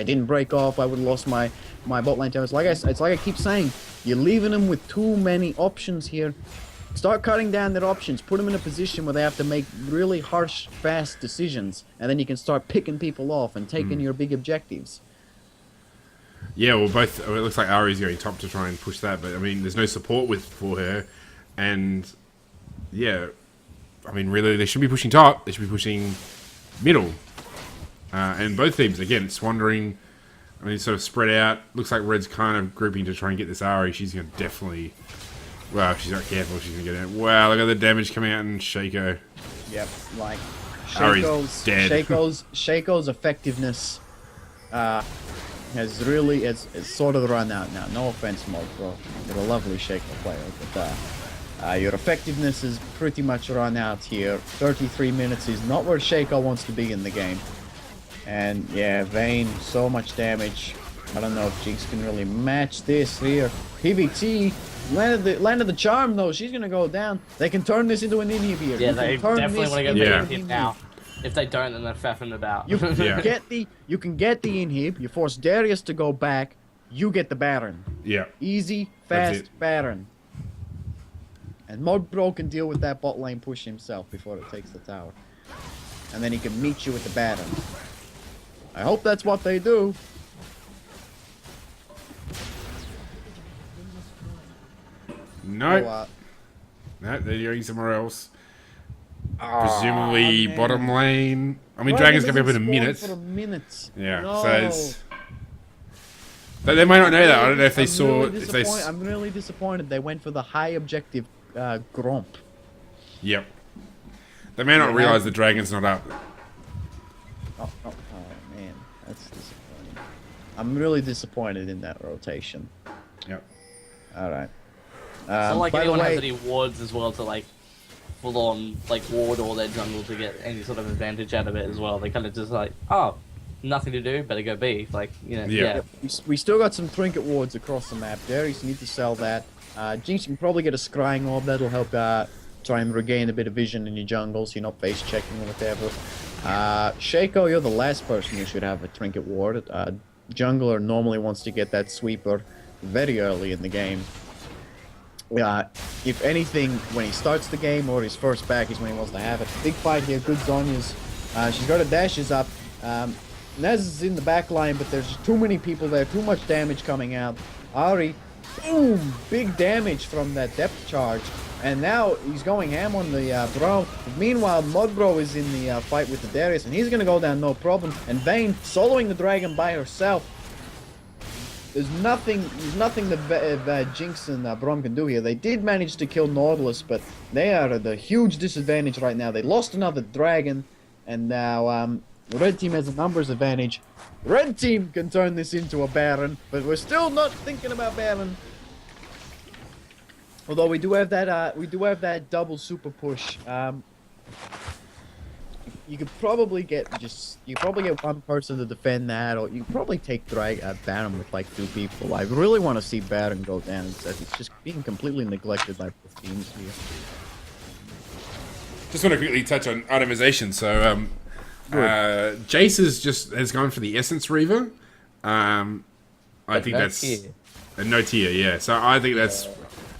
didn't break off, I would have lost my bot lane tower. It's like I keep saying, you're leaving them with too many options here. Start cutting down their options, put them in a position where they have to make really harsh, fast decisions, and then you can start picking people off and taking your big objectives. Yeah, well, it looks like Ari's going top to try and push that, but I mean, there's no support for her. And yeah, I mean, really, they should be pushing top. They should be pushing middle. And both teams, again, it's wandering. I mean, sort of spread out. Looks like Red's kind of grouping to try and get this Ari. She's going to definitely... Well, if she's not careful, she's going to get out. Wow, look at the damage coming out in Shaco. Yep, like... Ari's dead. Shaco's effectiveness has sort of run out now. No offense, Mod, bro. You're a lovely Shaco player, but... your effectiveness is pretty much run out here. 33 minutes is not where Shaco wants to be in the game. And yeah, Vayne, so much damage. I don't know if Jinx can really match this here. PVT landed the charm though. She's gonna go down. They can turn this into an inhib here. Yeah, they definitely want to go Yeah. for the inhib now. If they don't, then they're faffing about. You can get the inhib. You force Darius to go back. You get the Baron. Yeah. Easy, fast Baron. And Modbro can deal with that bot lane push himself before it takes the tower. And then he can meet you with the Baron. I hope that's what they do. No. So, No, they're going somewhere else. Presumably bottom lane. I mean, Dragon Dragon's going to be up in a doesn't minute. spawn for a minute. Yeah, No. so it's... They might not know that. I don't know if they saw... I'm really disappointed. They went for the high objective Gromp. Yep. They may not realise the Dragon's not up. Oh, man. That's disappointing. I'm really disappointed in that rotation. Yep. Alright. It's not like by the anyone way, has any wards as well to like full on like ward all their jungle to get any sort of advantage out of it as well. They kind of just like, oh, nothing to do, better go B. Like, you know, yeah. we still got some trinket wards across the map. Darius need to sell that. Jinx, you can probably get a scrying orb. That'll help try and regain a bit of vision in your jungles. You're not face checking or whatever. Shaco, you're the last person who should have a trinket ward. Jungler normally wants to get that sweeper very early in the game. If anything, when he starts the game or his first back is when he wants to have it. Big fight here, good Zhonya's. She's got her dashes up. Nez is in the back line, but there's too many people there, too much damage coming out. Ari, boom! Big damage from that depth charge. And now he's going ham on the Bro. Meanwhile, Modbro is in the fight with the Darius, and he's gonna go down no problem. And Vayne soloing the dragon by herself. There's nothing that Jinx and Brom can do here. They did manage to kill Nautilus, but they are at a huge disadvantage right now. They lost another dragon, and now Red Team has a numbers advantage. Red Team can turn this into a Baron, but we're still not thinking about Baron. Although we do have that double super push. you could probably get one person to defend that, or you could probably take Baron with like 2 people. I really want to see Baron go down. It's just being completely neglected by both teams here. Just want to quickly touch on itemization. So, Jace has gone for the Essence Reaver. I think no that's tier. no tier. Yeah, so I think that's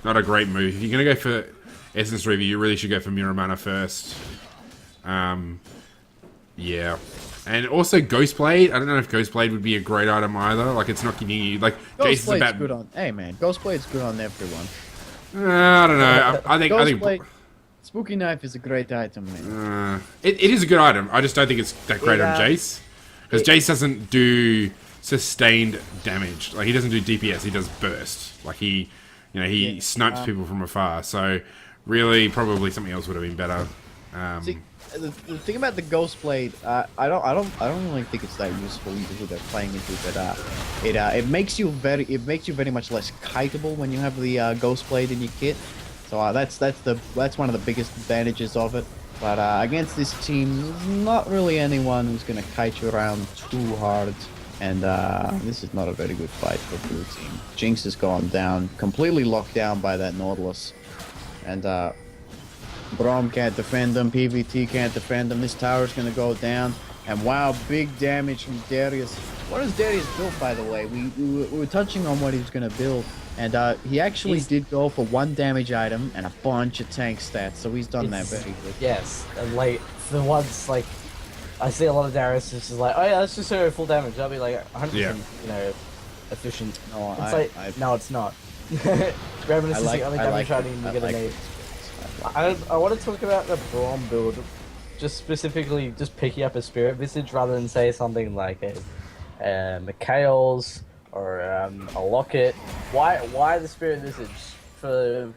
not a great move. If you're gonna go for Essence Reaver, you really should go for Mirror Mana first. Yeah. And also Ghostblade. I don't know if Ghostblade would be a great item either. Like, it's not giving you... Like, Jace is Ghostblade's about... good on. Hey man, Ghostblade's good on everyone. I don't know. I think... Ghostblade, Spooky Knife is a great item, man. It is a good item. I just don't think it's that great on Jace. Because Jace doesn't do sustained damage. Like, he doesn't do DPS. He does burst. Like, he snipes people from afar. So, really, probably something else would have been better. See, the thing about the Ghostblade, I don't really think it's that useful either who they're playing into, but it makes you very much less kiteable when you have the Ghostblade in your kit. So that's one of the biggest advantages of it. But against this team, there's not really anyone who's gonna kite you around too hard. And this is not a very good fight for blue team. Jinx has gone down, completely locked down by that Nautilus, and Braum can't defend them, PVT can't defend them, this tower's gonna go down, and wow, big damage from Darius. What has Darius built, by the way? We were touching on what he was gonna build, and he actually did go for 1 damage item and a bunch of tank stats, so he's done that very good. Yes, and like, for once, like, I see a lot of Darius is just like, oh yeah, let's just do full damage, I'll be like 100%, efficient. No, No, it's not. Reminiscence is the only damage item you're gonna need. I want to talk about the Braum build, just specifically just picking up a Spirit Visage rather than say something like a Mikhail's or a Locket. Why the Spirit Visage for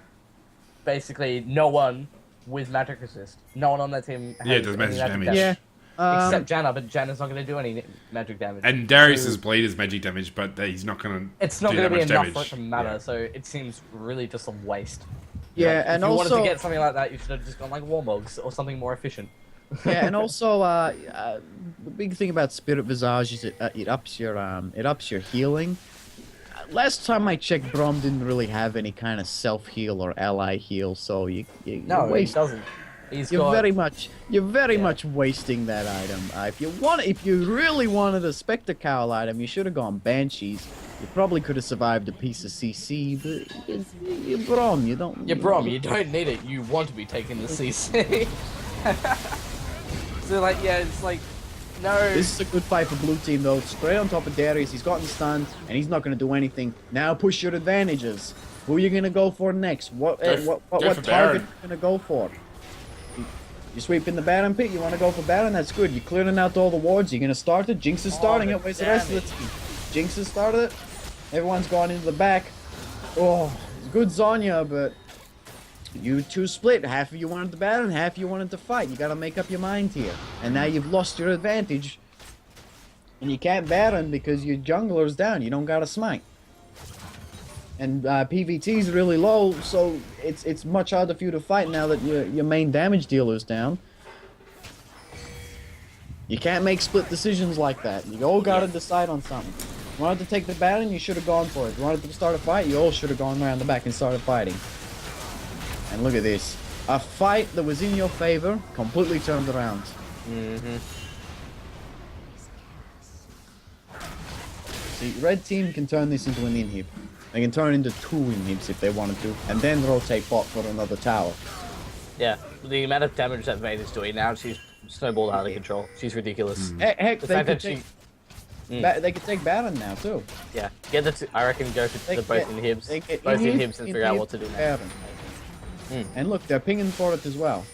basically no one with magic resist? No one on that team has it does magic damage. Yeah. Except Janna, but Janna's not going to do any magic damage. And Darius's blade is magic damage, but he's not going to. It's not going to be enough damage. for it to matter, so it seems really just a waste. Yeah, Like, and if you also wanted to get something like that, you should have just gone like Warmogs or something more efficient. yeah, and also the big thing about Spirit Visage is it ups your healing. Last time I checked, Braum didn't really have any kind of self heal or ally heal, so you No, he doesn't. You're very much wasting that item. If you really wanted a Spectre Cowl item, you should have gone Banshees. You probably could have survived a piece of CC, but you're Braum, you don't... You're Braum, you don't need it. You want to be taking the CC. So, like, yeah, it's like, no... This is a good fight for blue team, though. Straight on top of Darius, he's gotten stunned, and he's not going to do anything. Now push your advantages. Who are you going to go for next? What target are you going to go for? You sweeping the Baron pit, you want to go for Baron, that's good. You're clearing out all the wards, you're going to start it. Jinx is starting it, where's the rest of the team? Jinx has started it, everyone's gone into the back. Oh, good Zonya, but you two split. Half of you wanted the Baron, half of you wanted to fight. You got to make up your mind here. And now you've lost your advantage. And you can't Baron because your jungler's down, you don't got a smite. And PVT is really low, so it's much harder for you to fight now that your main damage dealer's down. You can't make split decisions like that. You all gotta decide on something. You wanted to take the Baron, you should have gone for it. You wanted to start a fight, you all should have gone around the back and started fighting. And look at this. A fight that was in your favor, completely turned around. See, red team can turn this into an inhib. They can turn into 2 inhibs if they wanted to, and then rotate bot for another tower. Yeah, the amount of damage that Vayne is doing now, she's snowballed out of control. She's ridiculous. Heck, The they fact could that they could take Baron now too. Yeah, get the I reckon go for the both inhibs. Both inhibs and figure out what to do now. Baron. And look, they're pinging for it as well.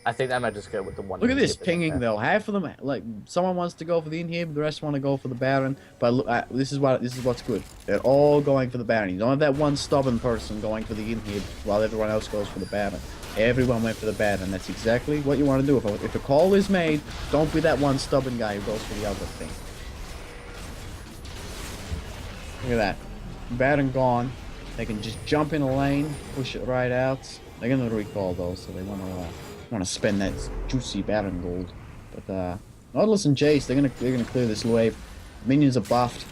I think they might just go with the one. Look at this inhib pinging though. Half of them, like someone wants to go for the inhib, the rest want to go for the Baron. But look, this is what's good. They're all going for the Baron. You don't have that one stubborn person going for the inhib while everyone else goes for the Baron. Everyone went for the Baron. That's exactly what you want to do. If a call is made, don't be that one stubborn guy who goes for the other thing. Look at that. Baron gone. They can just jump in a lane, push it right out. They're gonna recall though, so they want to want to spend that juicy Baron gold. But Nautilus and Jace, they're gonna clear this wave. Minions are buffed.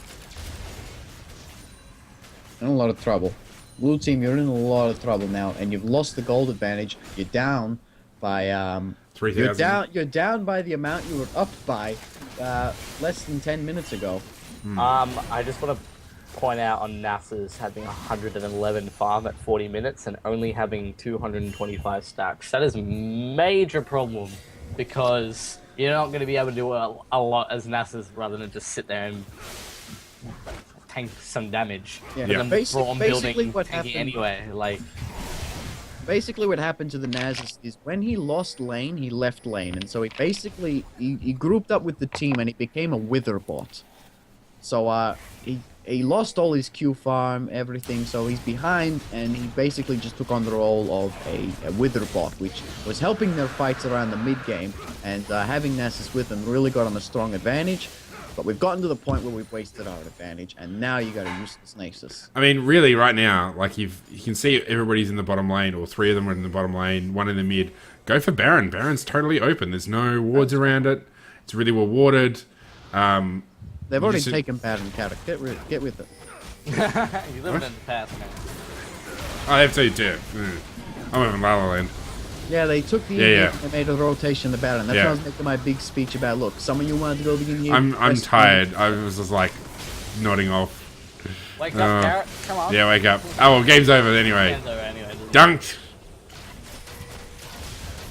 In a lot of trouble. Blue team, you're in a lot of trouble now, and you've lost the gold advantage. You're down by 3,000. You're down by the amount you were up by less than 10 minutes ago. I just want to point out on NASA's having 111 farm at 40 minutes and only having 225 stacks. That is a major problem because you're not going to be able to do a lot as NASA's rather than just sit there and tank some damage. Yeah, And then Braum basically building what tanking happened. anyway. Like, Basically, what happened to the Naz is when he lost lane, he left lane, and so he basically he grouped up with the team and he became a wither bot. So he lost all his Q farm, everything, so he's behind, and he basically just took on the role of a wither bot, which was helping their fights around the mid game, and having Nasus with them really got him a strong advantage. But we've gotten to the point where we've wasted our advantage, and now you got to use this Nasus. I mean, really, right now, like you can see everybody's in the bottom lane, or 3 of them are in the bottom lane, 1 in the mid. Go for Baron. Baron's totally open. There's no wards around it. It's really well warded. They've already taken Baron character. Get with it. you live in the past, man. I have to do. I'm over in La La Land. Yeah, they took the they made a rotation the Baron. That's why I was making my big speech about, look, some of you wanted to go begin here. I'm tired. I was just like nodding off. Wake up, Garrett. Come on. Yeah, wake up. Oh, well, game's over anyway. Game's over anyway. Dunked.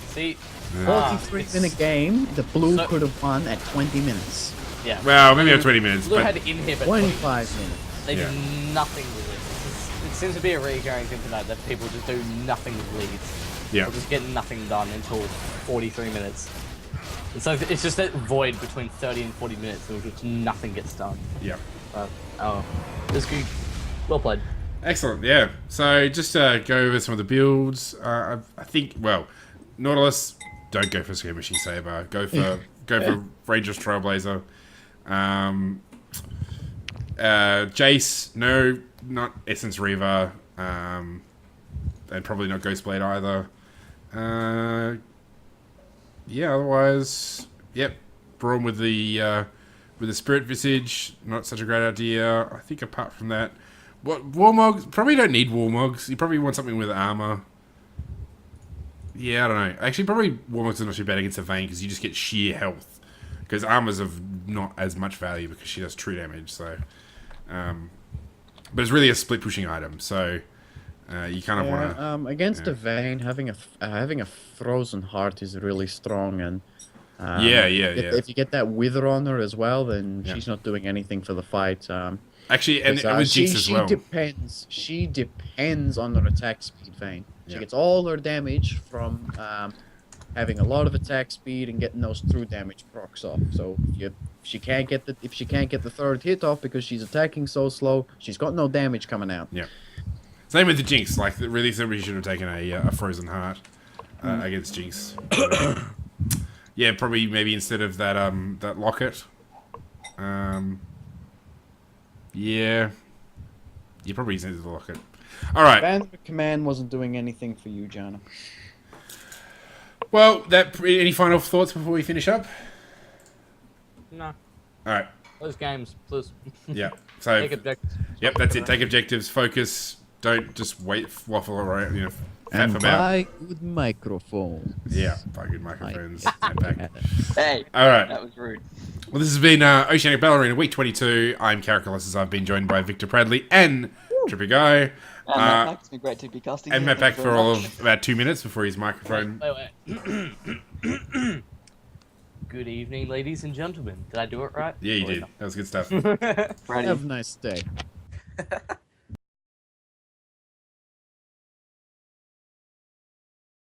See? 43-minute game, the blue could have won at 20 minutes. Yeah. Well, maybe not 20 minutes. Blue But had inhib at 25 minutes. They do nothing with it. It seems to be a recurring thing tonight that people just do nothing with leads. yeah. Or just get nothing done until 43 minutes. And so it's just that void between 30 and 40 minutes in which nothing gets done. Yeah. But, oh, this good. Well played. Excellent, yeah. So just go over some of the builds. I think, well, Nautilus, don't go for Skirmishing Saber. Go for Ranger's Trailblazer. Jace, no, not Essence Reaver. And probably not Ghostblade either. Yeah, otherwise, yep. Braum with the Spirit Visage, not such a great idea. I think apart from that, what Warmogs, probably don't need Warmogs. You probably want something with armor. Yeah, I don't know. Actually, probably Warmogs are not too bad against the Vayne because you just get sheer health. Because armor's of not as much value because she does true damage. So, but it's really a split pushing item. So. You kind of want to against the Vayne, having a frozen heart is really strong, and if you get that wither on her as well, then she's not doing anything for the fight. Actually, and with Jinx as well. She depends on her attack speed, Vayne. She gets all her damage from having a lot of attack speed and getting those true damage procs off. So if she can't get the 3rd hit off because she's attacking so slow, she's got no damage coming out. Yeah. Same with the Jinx. Like, really, somebody should have taken a frozen heart against Jinx. Yeah, probably maybe instead of that that locket. Yeah, you probably needed the locket. All right. Ban command wasn't doing anything for you, Jana. Well, any final thoughts before we finish up? No. All right. Those games, please. Yeah. So. Take objectives. Yep, that's it. Take objectives. Focus. Don't just waffle around, you know, And faff about. buy good microphones. Yeah, buy good microphones. And back. Hey, All right. that was rude. Well, this has been Oceanic Battle Arena Week 22. I'm Caracolis. I've been joined by Victor Bradley and Trippy Guy. And Matt Pack, it's been great to be casting. And here. Matt Pack Thank you for very all much. of about 2 minutes before his microphone. Wait. Good evening, ladies and gentlemen. Did I do it right? Yeah, you did. That was good stuff. Ready? Have a nice day.